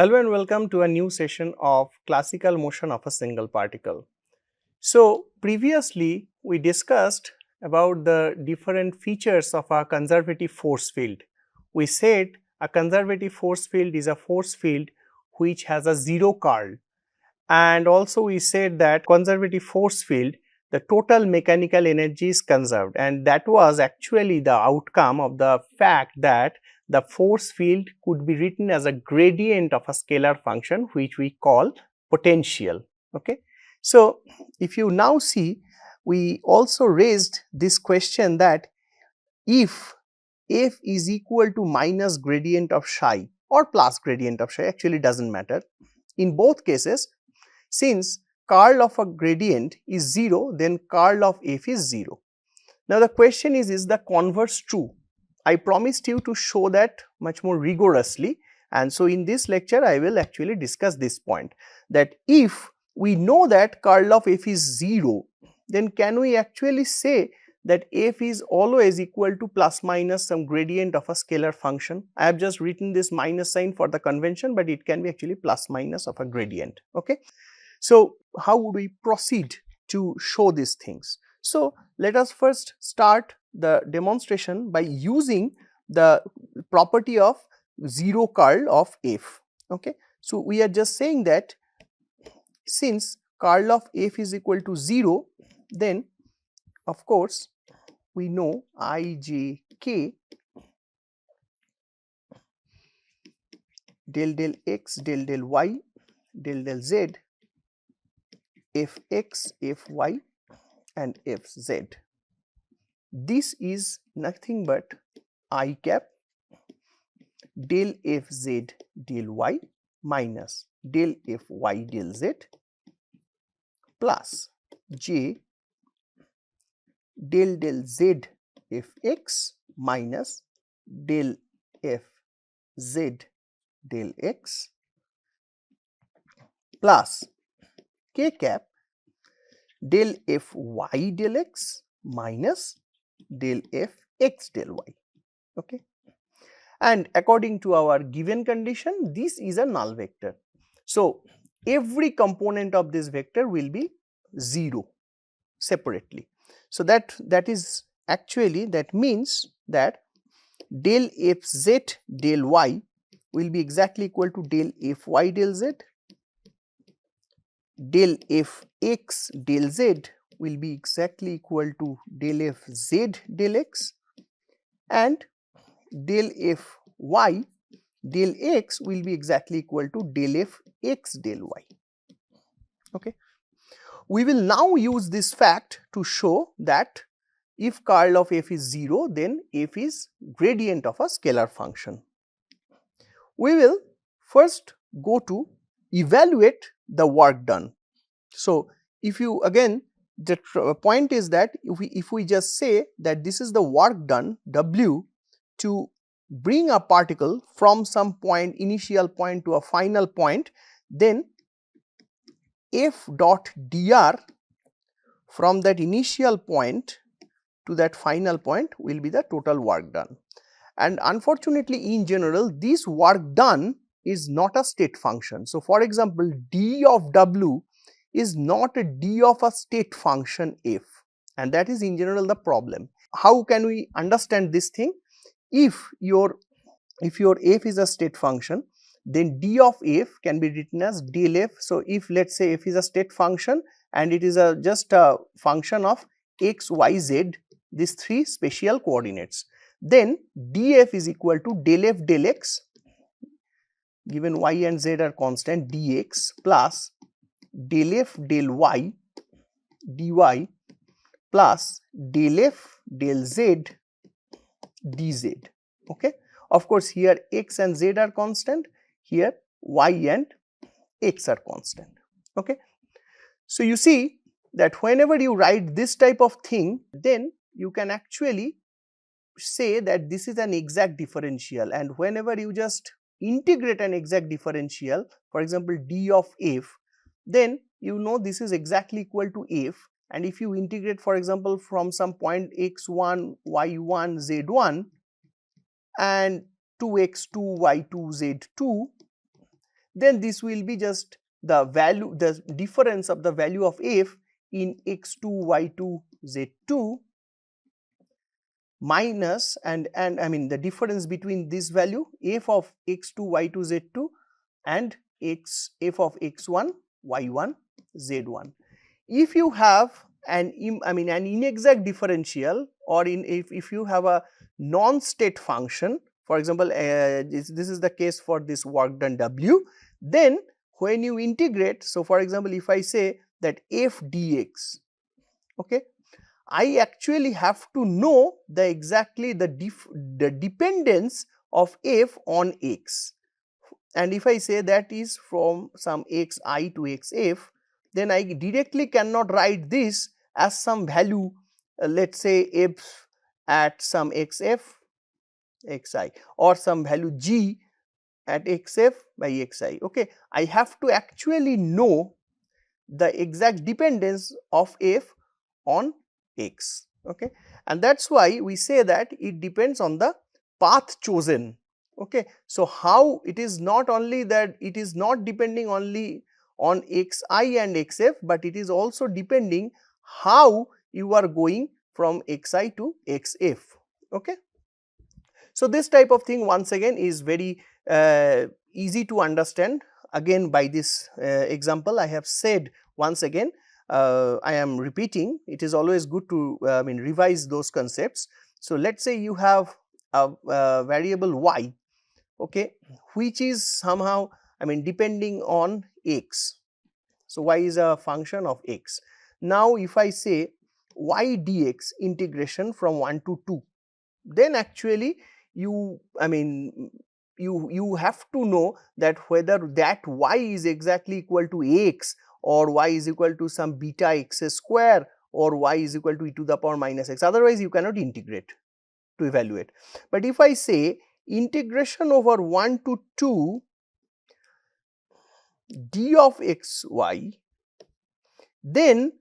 Hello and welcome to a new session of classical motion of a single particle. So previously we discussed about the different features of a conservative force field. We said a conservative force field is a force field which has a zero curl, and also we said that conservative force field, the total mechanical energy is conserved, and that was actually the outcome of the fact that the force field could be written as a gradient of a scalar function which we call potential. Okay. So, if you now see, we also raised this question that if f is equal to minus gradient of psi or plus gradient of psi, actually does not matter. In both cases, since curl of a gradient is 0, then curl of f is 0. Now, the question is the converse true? I promised you to show that much more rigorously, and so in this lecture I will actually discuss this point, that if we know that curl of f is 0, then can we actually say that f is always equal to plus minus some gradient of a scalar function? I have just written this minus sign for the convention, but it can be actually plus minus of a gradient. Okay. So, how would we proceed to show these things? So, let us first start the demonstration by using the property of zero curl of f. Okay. So, we are just saying that since curl of f is equal to 0, then of course, we know I j k del del x del del y del del z f x, f y and f z. This is nothing but I cap del f z del y minus del f y del z plus j del del z f x minus del f z del x plus k cap del f y del x minus del f x del y. Okay. And according to our given condition, this is a null vector. So, every component of this vector will be 0 separately. So, that is actually, that means that del f z del y will be exactly equal to del f y del z, del f x del z will be exactly equal to del f z del x, and del f y del x will be exactly equal to del f x del y. Okay. We will now use this fact to show that if curl of f is 0, then f is gradient of a scalar function. We will first go to evaluate the work done. So, if you again, the point is that if we just say that this is the work done W to bring a particle from some point, initial point to a final point, then f dot dr from that initial point to that final point will be the total work done. And unfortunately, in general, this work done is not a state function. So, for example, d of W is not a d of a state function f, and that is in general the problem. How can we understand this thing? If your f is a state function, then d of f can be written as del f. So, if let us say f is a state function and it is just a function of x, y, z, these 3 spatial coordinates, then df is equal to del f del x, given y and z are constant, dx plus del f del y dy plus del f del z dz. Okay. Of course, here x and z are constant, here y and x are constant. Okay. So, you see that whenever you write this type of thing, then you can actually say that this is an exact differential, and whenever you just integrate an exact differential, for example, d of f, then you know this is exactly equal to f, and if you integrate, for example, from some point x1, y1, z1 and 2x2, y2, z2, then this will be just the value, the difference of the value of f in x2, y2, z2 minus and I mean the difference between this value f of x2, y2, z2 and f of x1, y1, z1. If you have an inexact differential, or if you have a non-state function, for example, this is the case for this work done W, then when you integrate, so for example, if I say that f dx, okay, I actually have to know the exactly the dependence of f on x, and if I say that is from some xi to xf, then I directly cannot write this as some value, let us say f at some xf xi or some value g at xf by xi. Okay, I have to actually know the exact dependence of f on x. Okay, and that is why we say that it depends on the path chosen. Okay, so how it is not only that it is not depending only on xi and xf, but it is also depending how you are going from xi to xf. Okay. So, this type of thing once again is very easy to understand. Again, by this example I have said, once again I am repeating, it is always good to revise those concepts. So, let us say you have a variable y, okay, which is somehow depending on x. So, y is a function of x. Now, if I say y dx integration from 1 to 2, then actually you you have to know that whether that y is exactly equal to x, or y is equal to some beta x square, or y is equal to e to the power minus x, otherwise you cannot integrate to evaluate. But if I say integration over 1 to 2 d of x y, then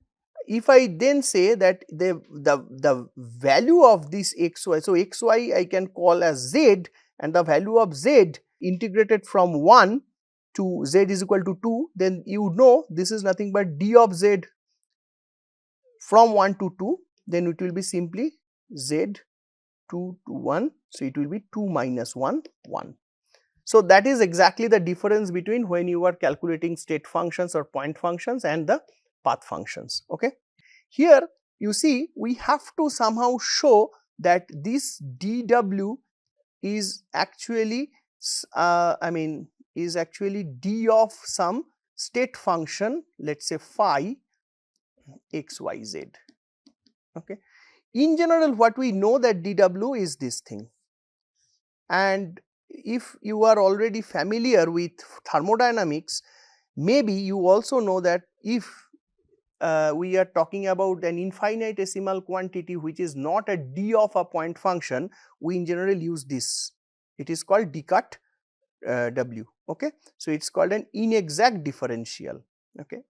if I then say that the value of this xy, so xy I can call as z, and the value of z integrated from 1 to z is equal to 2, then you know this is nothing but d of z from 1 to 2, then it will be simply z 2 to 1, so it will be 2 minus 1, 1. So, that is exactly the difference between when you are calculating state functions or point functions and the path functions. Okay. Here you see we have to somehow show that this dw is actually is actually d of some state function, let us say phi xyz. Okay. In general, what we know that dw is this thing, and if you are already familiar with thermodynamics, maybe you also know that if we are talking about an infinitesimal quantity which is not a d of a point function, we in general use this. It is called d cut w. Okay. So, it is called an inexact differential. Okay.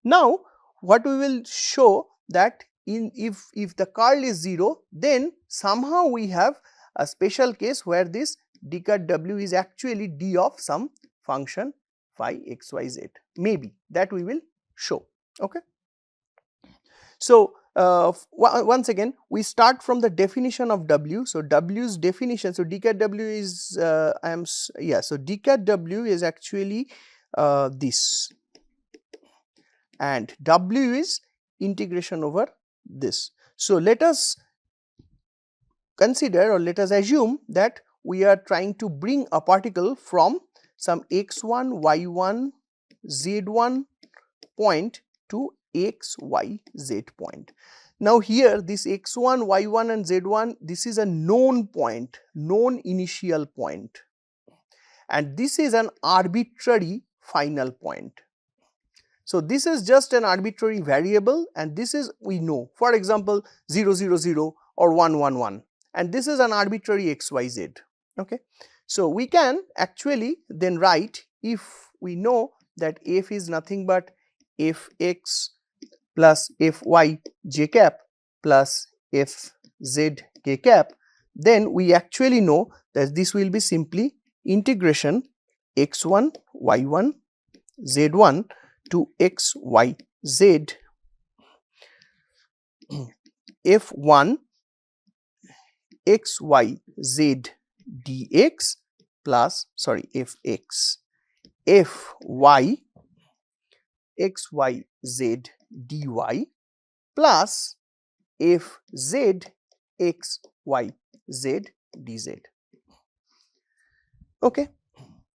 Now, what we will show that if the curl is 0, then somehow we have a special case where this d cut w is actually d of some function phi xyz, maybe that we will show. Okay. So, once again we start from the definition of w. So, w's definition, so d cat w is so d cat w is actually this, and w is integration over this. So, let us consider, or let us assume that we are trying to bring a particle from some x1, y1, z1 point to x, y, z point. Now, here this x1, y1 and z1, this is a known point, known initial point, and this is an arbitrary final point. So, this is just an arbitrary variable, and this is we know, for example 0 0 0 or 1 1 1, and this is an arbitrary x y z. Okay. So, we can actually then write, if we know that f is nothing but f x plus f y j cap plus f z k cap, then we actually know that this will be simply integration x1 y1 z1 to x y z f1 x y z dx plus fx fy x y z dy plus fz x y z dz. Okay.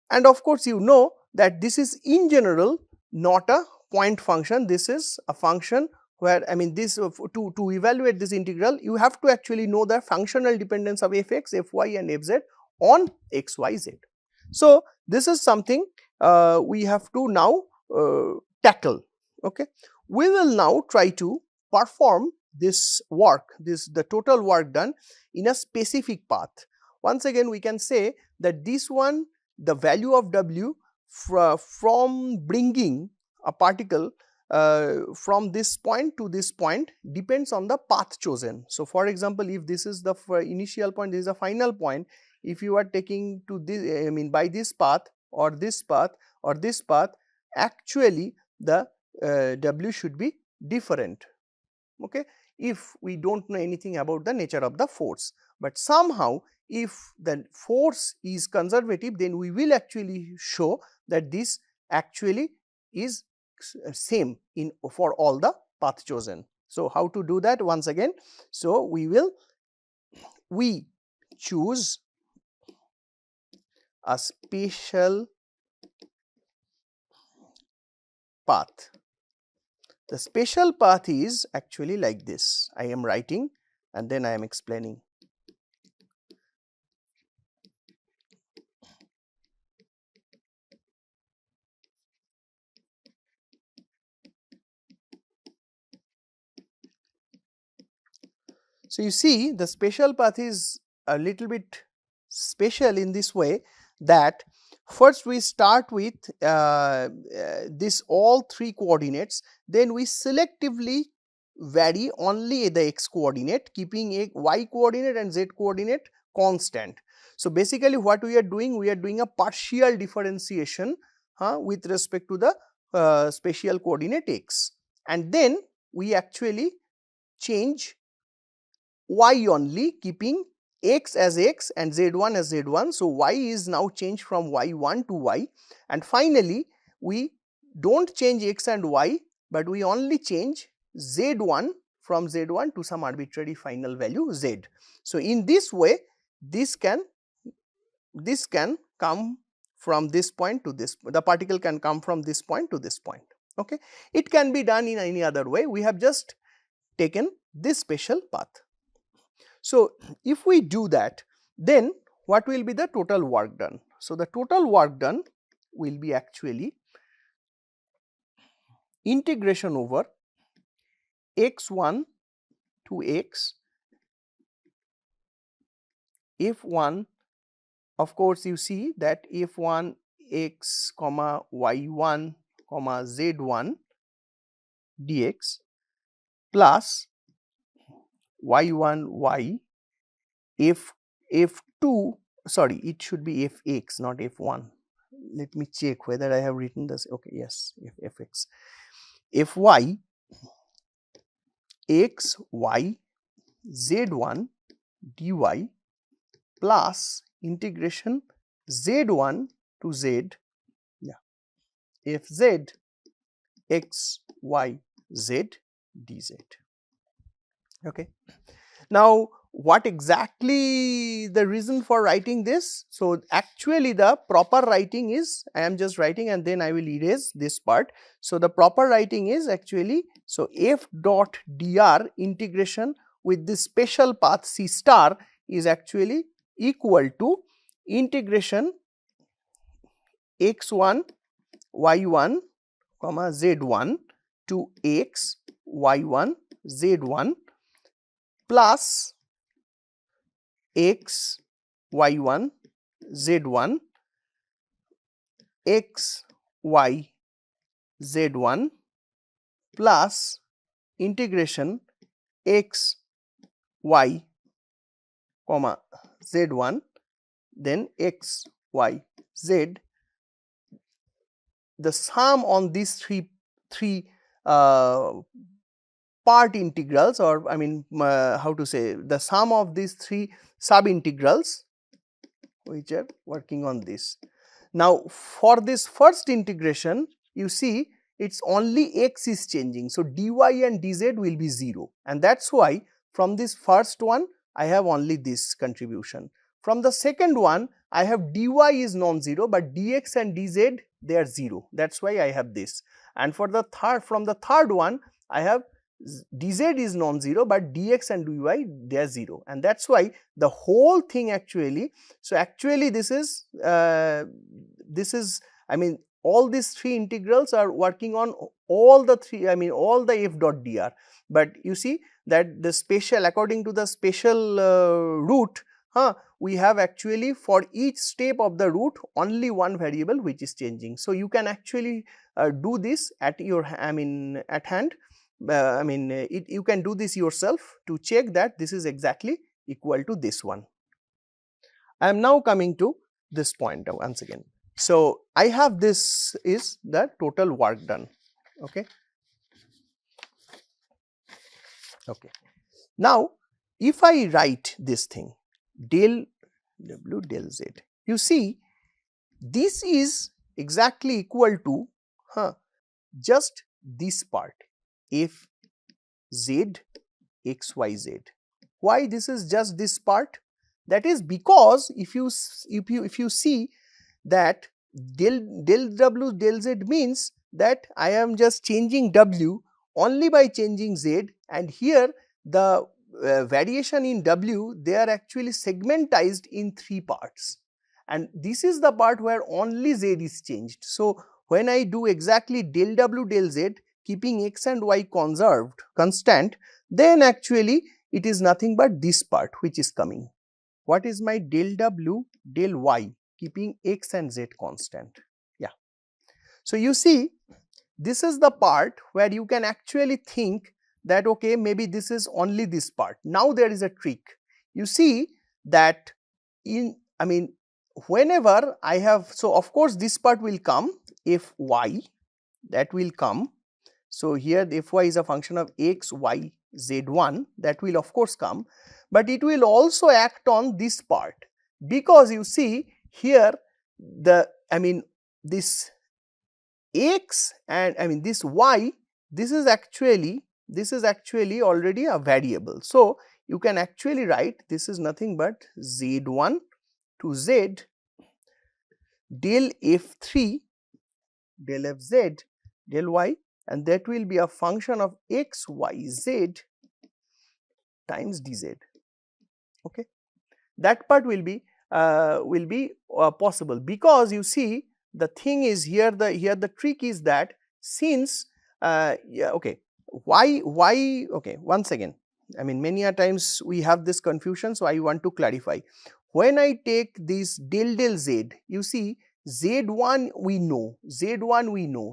And of course, you know that this is in general not a point function, this is a function where, I mean, this to evaluate this integral you have to actually know the functional dependence of fx, fy and fz on x, y, z. So, this is something we have to now tackle. Okay. We will now try to perform this work, the total work done in a specific path. Once again we can say that this one, the value of w from bringing a particle from this point to this point depends on the path chosen. So, for example, if this is the initial point, this is the final point, if you are taking to this, I mean, by this path or this path or this path, actually the w should be different. Okay, if we do not know anything about the nature of the force, but somehow if the force is conservative, then we will actually show that this actually is same in for all the path chosen. So, how to do that once again? So, we choose a special path. The special path is actually like this. I am writing and then I am explaining. So, you see the special path is a little bit special in this way that first we start with this all three coordinates, then we selectively vary only the x coordinate, keeping a y coordinate and z coordinate constant. So, basically what we are doing a partial differentiation with respect to the spatial coordinate x, and then we actually change y only, keeping x as x and z1 as z1. So, y is now changed from y1 to y, and finally we do not change x and y, but we only change z1 from z1 to some arbitrary final value z. So, in this way this can come from this point to this, the particle can come from this point to this point. Okay. It can be done in any other way, we have just taken this special path. So, if we do that, then what will be the total work done? So, the total work done will be actually integration over x1 to x f1. Of course, you see that f1 x comma y1 comma z1 dx plus y1 y f2, sorry, it should be fx not f1. Let me check whether I have written this. Okay, yes, fx fy x y z1 dy plus integration z1 to z, yeah, fz x y z dz. Okay. Now, what exactly the reason for writing this? So, actually the proper writing is, I am just writing and then I will erase this part. So, the proper writing is actually, so f dot dr integration with this special path c star is actually equal to integration x1 y1 comma z1 to x y1 z1 plus x y1 z1 x y z1 plus integration x y comma z1 then x y z the sum on these three part integrals, or I mean how to say, the sum of these three sub integrals which are working on this. Now for this first integration, you see it's only x is changing, so dy and dz will be 0, and that's why from this first one I have only this contribution. From the second one I have dy is non-zero, but dx and dz they are 0, that's why I have this. And for the third, from the third one I have dz is non-zero, but dx and dy they are 0, and that's why the whole thing actually, so actually this is I mean all these three integrals are working on all the three, I mean all the f dot dr, but you see that the spatial, according to the spatial root, we have actually for each step of the root only one variable which is changing. So you can actually do this at your at hand. You can do this yourself to check that this is exactly equal to this one. I am now coming to this point once again. So I have, this is the total work done. Okay. Okay. Now if I write this thing del w del z, you see this is exactly equal to just this part f z x y z. Why this is just this part? That is because if you see that del w del z means that I am just changing w only by changing z, and here the variation in w, they are actually segmentized in three parts, and this is the part where only z is changed. So when I do exactly del w del z keeping x and y conserved constant, then actually it is nothing but this part which is coming. What is my del w del y keeping x and z constant? Yeah. So you see this is the part where you can actually think that okay, maybe this is only this part. Now there is a trick. You see that whenever I have, so of course this part will come, f y, that will come. So here the f y is a function of x, y, z1, that will of course come, but it will also act on this part, because you see here the this x and this y, this is actually already a variable. So you can actually write this is nothing but z1 to z del f3 del fz del y, and that will be a function of x, y, z times dz. Okay, that part will be possible, because you see the thing is here, the trick is that since okay, why okay, once again, many a times we have this confusion, so I want to clarify. When I take this del del z, you see z1 we know,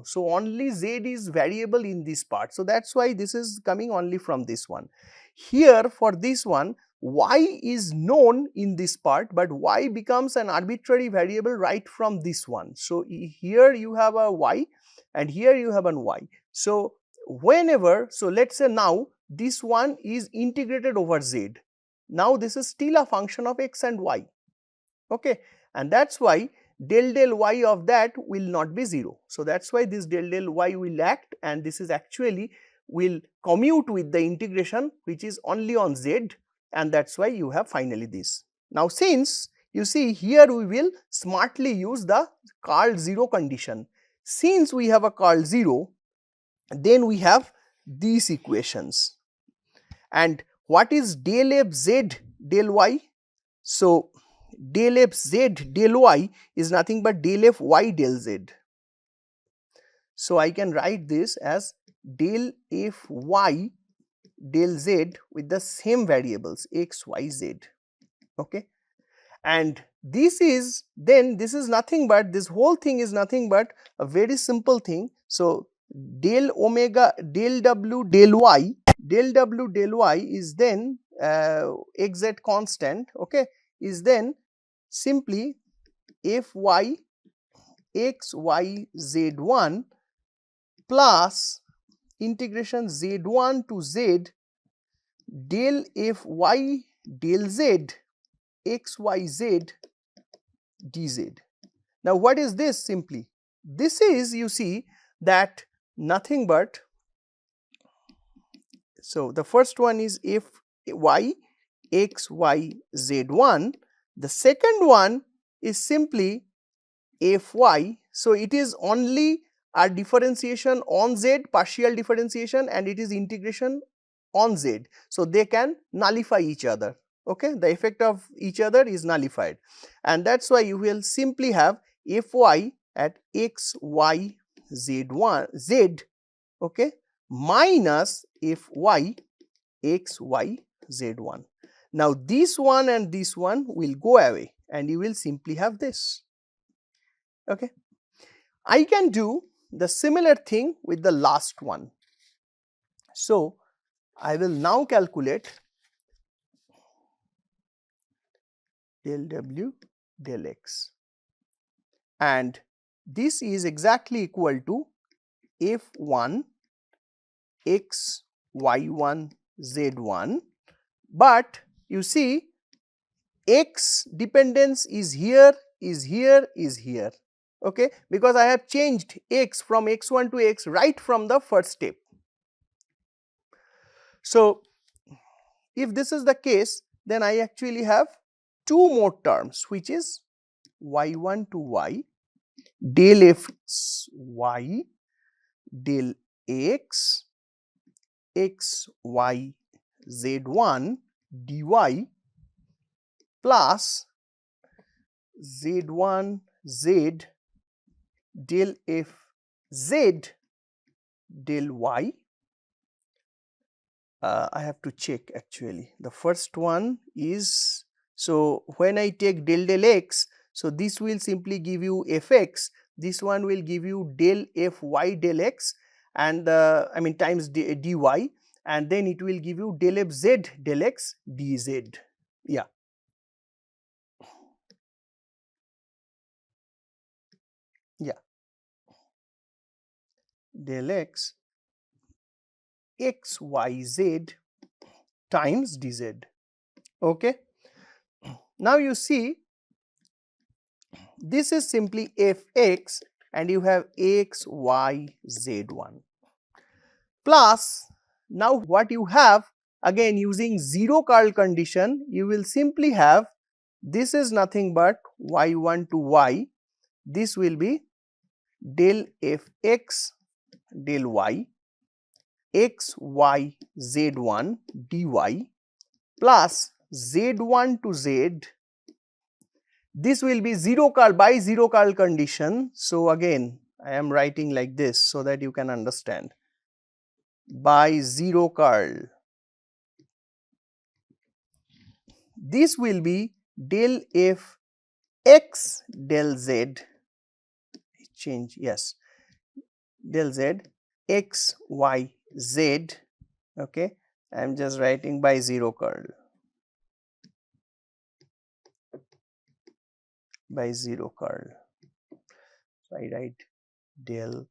so only z is variable in this part, so that's why this is coming only from this one. Here for this one, y is known in this part, but y becomes an arbitrary variable right from this one. So here you have a y and here you have an y. So whenever, so let's say now this one is integrated over z. Now this is still a function of x and y. Okay, and that's why del del y of that will not be 0. So that's why this del del y will act, and this is actually will commute with the integration which is only on z, and that's why you have finally this. Now since you see here we will smartly use the curl 0 condition. Since we have a curl 0, then we have these equations. And what is del f z del y? So del f z del y is nothing but del f y del z. So I can write this as del f y del z with the same variables x, y, z. Okay, and this is then, this is nothing but, this whole thing is nothing but a very simple thing. So del omega del w del y is then xz constant, okay, is then simply f y x y z1 plus integration z1 to z del f y del z x y z dz. Now, what is this simply? This is, you see, that nothing but, so the first one is f y x y z1, the second one is simply f y. So, it is only a differentiation on z, partial differentiation, and it is integration on z. So, they can nullify each other, okay, the effect of each other is nullified, and that is why you will simply have f y at x y z1 z, okay, minus f y x y z1. Now, this one and this one will go away and you will simply have this, okay. I can do the similar thing with the last one. So, I will now calculate del w del x, and this is exactly equal to f1 x y1 z1, but you see x dependence is here, is here, is here, okay, because I have changed x from x1 to x right from the first step. So, if this is the case, then I actually have two more terms, which is y1 to y del f y del x x y z1 dy plus z1 z del f z del y. I have to check actually. The first one is, so when I take del del x, so this will simply give you fx, this one will give you del fy del x, and I mean times dy, and then it will give you del fz del x dz. Yeah. Yeah. Del x x y z times dz. Okay. Now, you see this is simply fx and you have x y z1 plus, now what you have, again using zero curl condition, you will simply have, this is nothing but y1 to y, this will be del fx del y x y z1 dy plus z1 to z, this will be zero curl by zero curl condition. So, again I am writing like this so that you can understand, by zero curl, this will be del f x del z, change, yes, del z x y z, okay, I am just writing by zero curl, by zero curl. So, I write del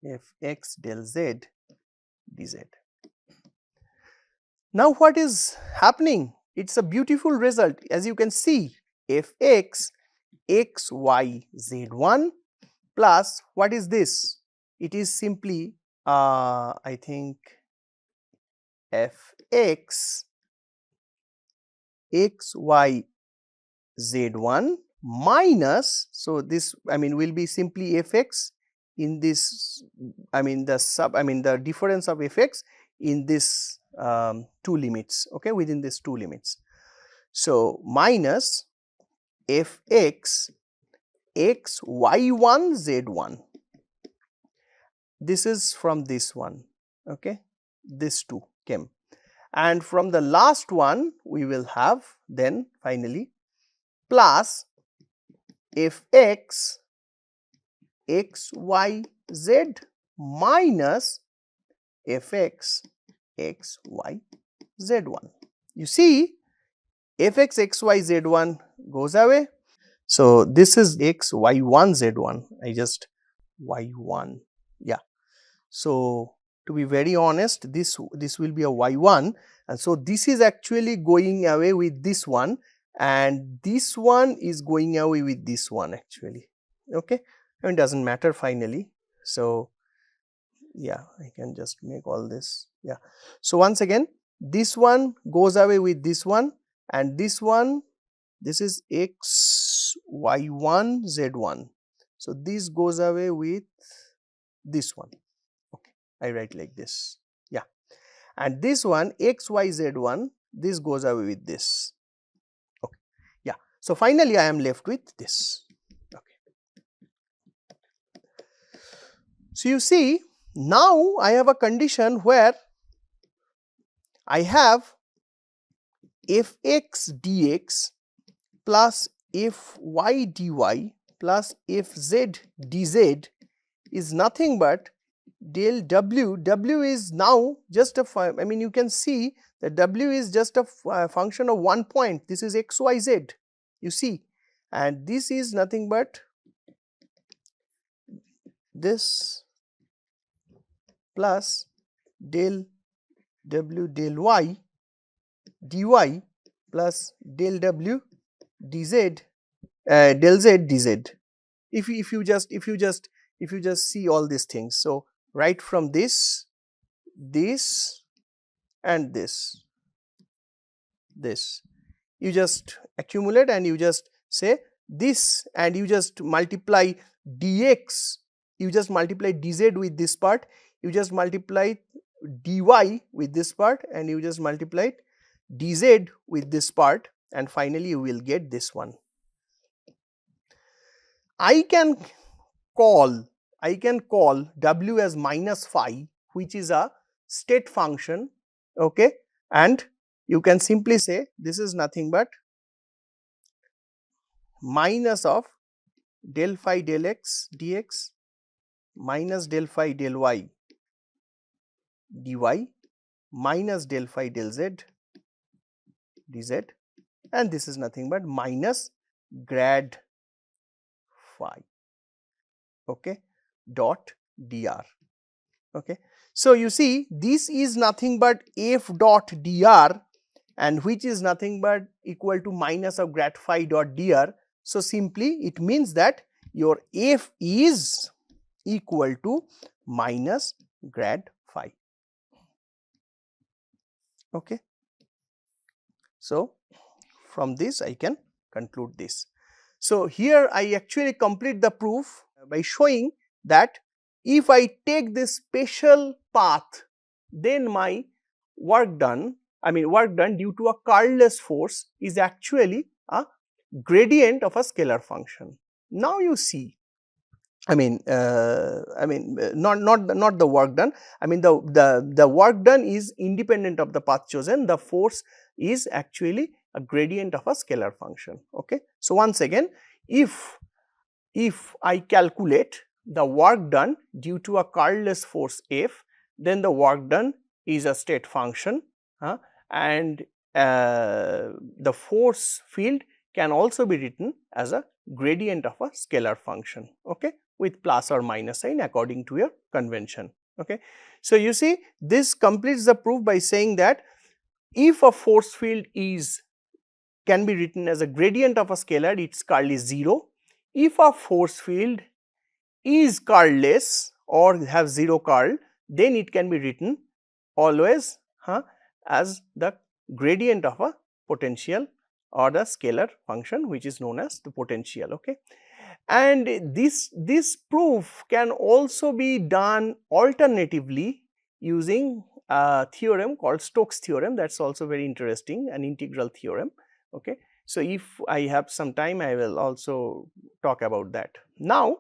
fx del z dz. Now, what is happening? It is a beautiful result, as you can see, fx x y z1 plus, what is this? It is simply I think fx x y z1 minus, so this I mean will be simply fx in this, I mean the the difference of fx in this two limits, okay, within these two limits. So, minus fx x y1 z1, this is from this one, okay, this two came, and from the last one we will have then finally plus fx x y z minus fx x y z1. You see fx x y z1 goes away. So this is x y1 z1, I just y1, yeah. So to be very honest, this will be a y1, and so this is actually going away with this one, and this one is going away with this one actually, okay. And it does not matter finally. So yeah, I can just make all this, yeah. So once again, this one goes away with this one, and this one, this is x y1 z1. So this goes away with this one, okay. I write like this, yeah. And this one x y z1, this goes away with this, okay, yeah. So finally I am left with this, okay. So you see, now I have a condition where I have fx dx plus fy dy plus fz dz is nothing but del w. W is now just a, I mean, you can see that w is just a function of one point. This is x, y, z, you see, and this is nothing but this plus del w del y dy plus del w dz del z dz. If you just see all these things, so right from this and this, you just accumulate and you just say this, and you just multiply dx, you just multiply dz with this part, you just multiply dy with this part, and you just multiply dz with this part, and finally you will get this one. I can call w as minus phi, which is a state function, okay, and you can simply say this is nothing but minus of del phi del x dx minus del phi del y dy minus del phi del z dz, and this is nothing but minus grad phi, okay, dot dr, okay. So you see, this is nothing but f dot dr, and which is nothing but equal to minus of grad phi dot dr. So simply it means that your f is equal to minus grad phi, okay. So from this I can conclude this. So here I actually complete the proof by showing that if I take this special path, then my work done due to a curlless force is actually a gradient of a scalar function. Now you see, not the work done, I mean the work done is independent of the path chosen, the force is actually a gradient of a scalar function, okay. So once again, if I calculate the work done due to a curlless force F, then the work done is a state function, and the force field can also be written as a gradient of a scalar function, okay, with plus or minus sign according to your convention, okay. So you see, this completes the proof by saying that if a force field can be written as a gradient of a scalar, its curl is 0. If a force field is curlless or have 0 curl, then it can be written always as the gradient of a potential or the scalar function, which is known as the potential, okay. And this proof can also be done alternatively using a theorem called Stokes theorem, that is also very interesting, an integral theorem, okay. So if I have some time, I will also talk about that. Now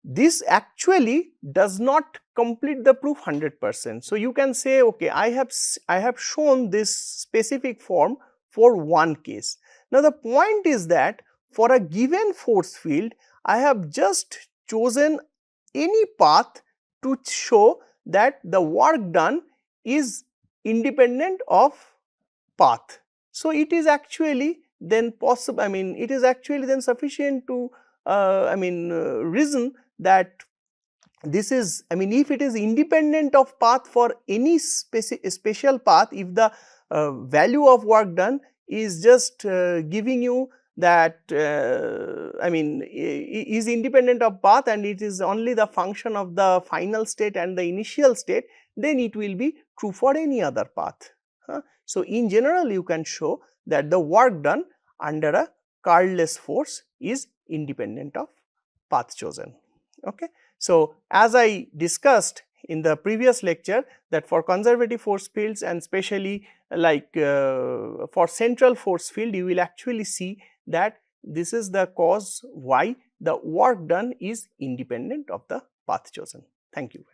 this actually does not complete the proof 100%. So you can say, okay, I have shown this specific form for one case. Now the point is that for a given force field, I have just chosen any path to show that the work done is independent of path. So it is actually then possible, I mean, it is actually then sufficient to reason that this is, I mean, if it is independent of path for any special path, if the value of work done is just giving you that is independent of path and it is only the function of the final state and the initial state, then it will be true for any other path. So, in general you can show that the work done under a curless force is independent of path chosen. Okay. So, as I discussed in the previous lecture that for conservative force fields and especially like for central force field, you will actually see that this is the cause why the work done is independent of the path chosen. Thank you.